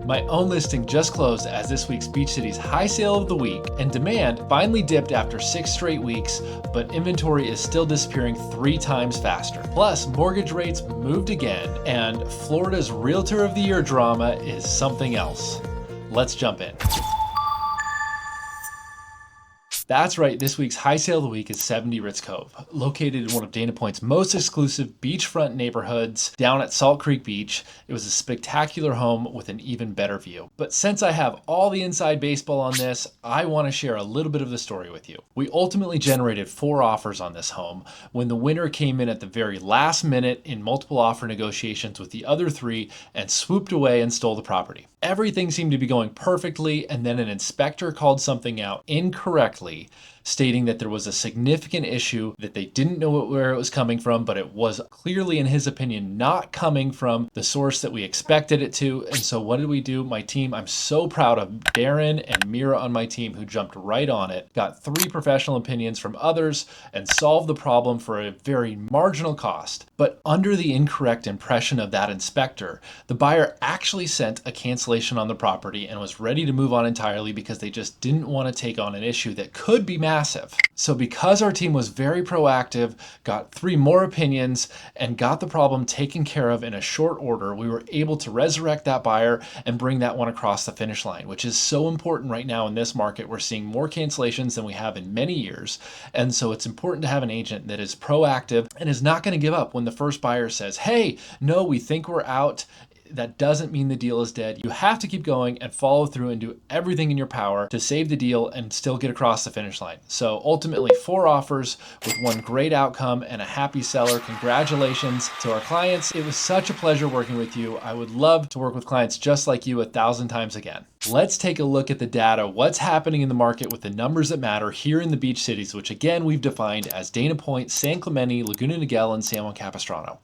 My own listing just closed as this week's Beach City's high sale of the week, and demand finally dipped after 6 straight weeks, but inventory is still disappearing 3 times faster. Plus, mortgage rates moved again, and Florida's Realtor of the Year drama is something else. Let's jump in. That's right, this week's high sale of the week is 70 Ritz Cove, located in one of Dana Point's most exclusive beachfront neighborhoods down at Salt Creek Beach. It was a spectacular home with an even better view. But since I have all the inside baseball on this, I want to share a little bit of the story with you. We ultimately generated 4 offers on this home when the winner came in at the very last minute in multiple offer negotiations with the other 3 and swooped away and stole the property. Everything seemed to be going perfectly, and then an inspector called something out incorrectly, stating that there was a significant issue, that they didn't know where it was coming from, but it was clearly, in his opinion, not coming from the source that we expected it to. And so what did we do? My team, I'm so proud of Darren and Mira on my team who jumped right on it, got 3 professional opinions from others, and solved the problem for a very marginal cost. But under the incorrect impression of that inspector, the buyer actually sent a cancellation on the property and was ready to move on entirely because they just didn't want to take on an issue that could be massive. So because our team was very proactive, got 3 more opinions, and got the problem taken care of in a short order, we were able to resurrect that buyer and bring that one across the finish line, which is so important right now in this market. We're seeing more cancellations than we have in many years. And so it's important to have an agent that is proactive and is not going to give up when the first buyer says, hey, no, we think we're out. That doesn't mean the deal is dead. You have to keep going and follow through and do everything in your power to save the deal and still get across the finish line. So ultimately 4 offers with 1 great outcome and a happy seller. Congratulations to our clients. It was such a pleasure working with you. I would love to work with clients just like you 1,000 times again. Let's take a look at the data, what's happening in the market with the numbers that matter here in the beach cities, which again, we've defined as Dana Point, San Clemente, Laguna Niguel, and San Juan Capistrano.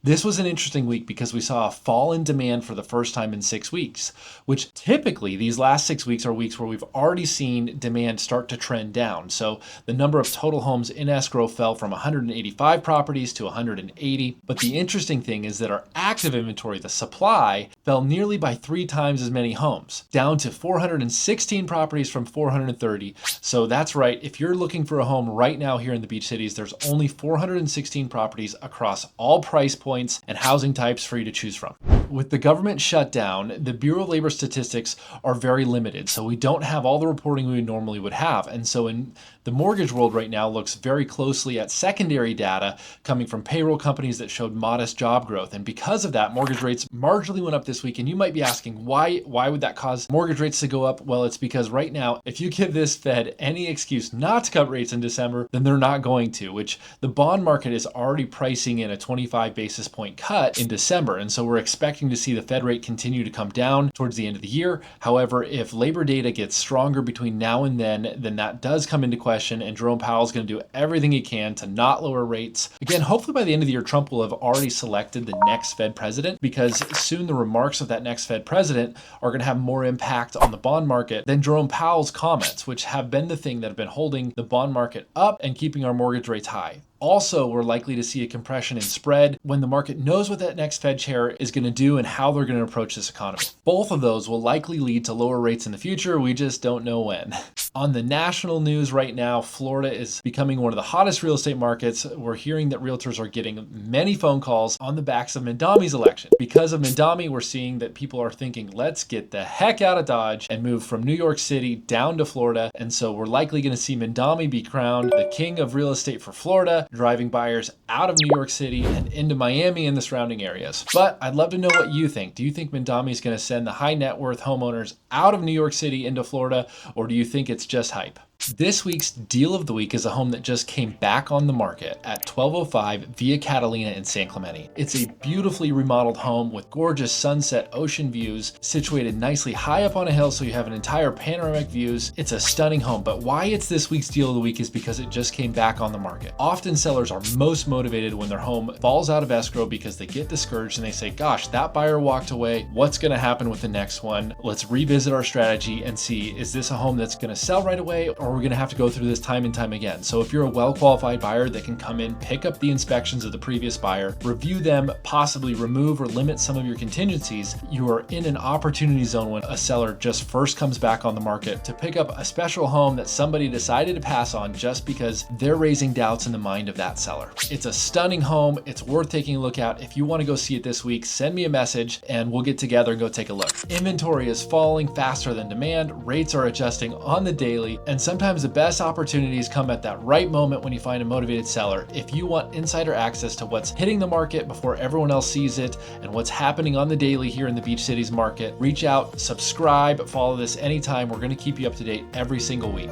This was an interesting week because we saw a fall in demand for the first time in 6 weeks, which typically these last 6 weeks are weeks where we've already seen demand start to trend down. So the number of total homes in escrow fell from 185 properties to 180. But the interesting thing is that our active inventory, the supply, fell nearly by 3 times as many homes, down to 416 properties from 430. So that's right, if you're looking for a home right now here in the beach cities, there's only 416 properties across all price points and housing types for you to choose from. With the government shutdown, the Bureau of Labor statistics are very limited, so we don't have all the reporting we normally would have. And so in the mortgage world right now looks very closely at secondary data coming from payroll companies that showed modest job growth. And because of that, mortgage rates marginally went up this week. And you might be asking, why would that cause mortgage rates to go up? Well, it's because right now, if you give this Fed any excuse not to cut rates in December, then they're not going to, which the bond market is already pricing in a 25 basis point cut in December. And so we're expecting to see the Fed rate continue to come down towards the end of the year. However, if labor data gets stronger between now and then that does come into question, and Jerome Powell is going to do everything he can to not lower rates. Again, hopefully by the end of the year, Trump will have already selected the next Fed president, because soon the remarks of that next Fed president are going to have more impact on the bond market than Jerome Powell's comments, which have been the thing that have been holding the bond market up and keeping our mortgage rates high. Also, we're likely to see a compression in spread when the market knows what that next Fed chair is going to do and how they're going to approach this economy. Both of those will likely lead to lower rates in the future. We just don't know when. On the national news right now, Florida is becoming one of the hottest real estate markets. We're hearing that realtors are getting many phone calls on the backs of Mandami's election. Because of Mandami, we're seeing that people are thinking, let's get the heck out of Dodge and move from New York City down to Florida. And so we're likely going to see Mandami be crowned the king of real estate for Florida, driving buyers out of New York City and into Miami and the surrounding areas. But I'd love to know what you think. Do you think Mandami is going to send the high net worth homeowners out of New York City into Florida, or do you think it's just hype? This week's deal of the week is a home that just came back on the market at 1205 Via Catalina in San Clemente. It's a beautifully remodeled home with gorgeous sunset ocean views, situated nicely high up on a hill so you have an entire panoramic views. It's a stunning home, but why it's this week's deal of the week is because it just came back on the market. Often sellers are most motivated when their home falls out of escrow because they get discouraged and they say, gosh, that buyer walked away. What's going to happen with the next one? Let's revisit our strategy and see, is this a home that's going to sell right away, or or we're gonna have to go through this time and time again. So if you're a well-qualified buyer that can come in, pick up the inspections of the previous buyer, review them, possibly remove or limit some of your contingencies, you are in an opportunity zone when a seller just first comes back on the market to pick up a special home that somebody decided to pass on just because they're raising doubts in the mind of that seller. It's a stunning home. It's worth taking a look at. If you want to go see it this week, send me a message and we'll get together and go take a look. Inventory is falling faster than demand. Rates are adjusting on the daily, and sometimes the best opportunities come at that right moment when you find a motivated seller. If you want insider access to what's hitting the market before everyone else sees it and what's happening on the daily here in the Beach Cities market, reach out, subscribe, follow this anytime. We're going to keep you up to date every single week.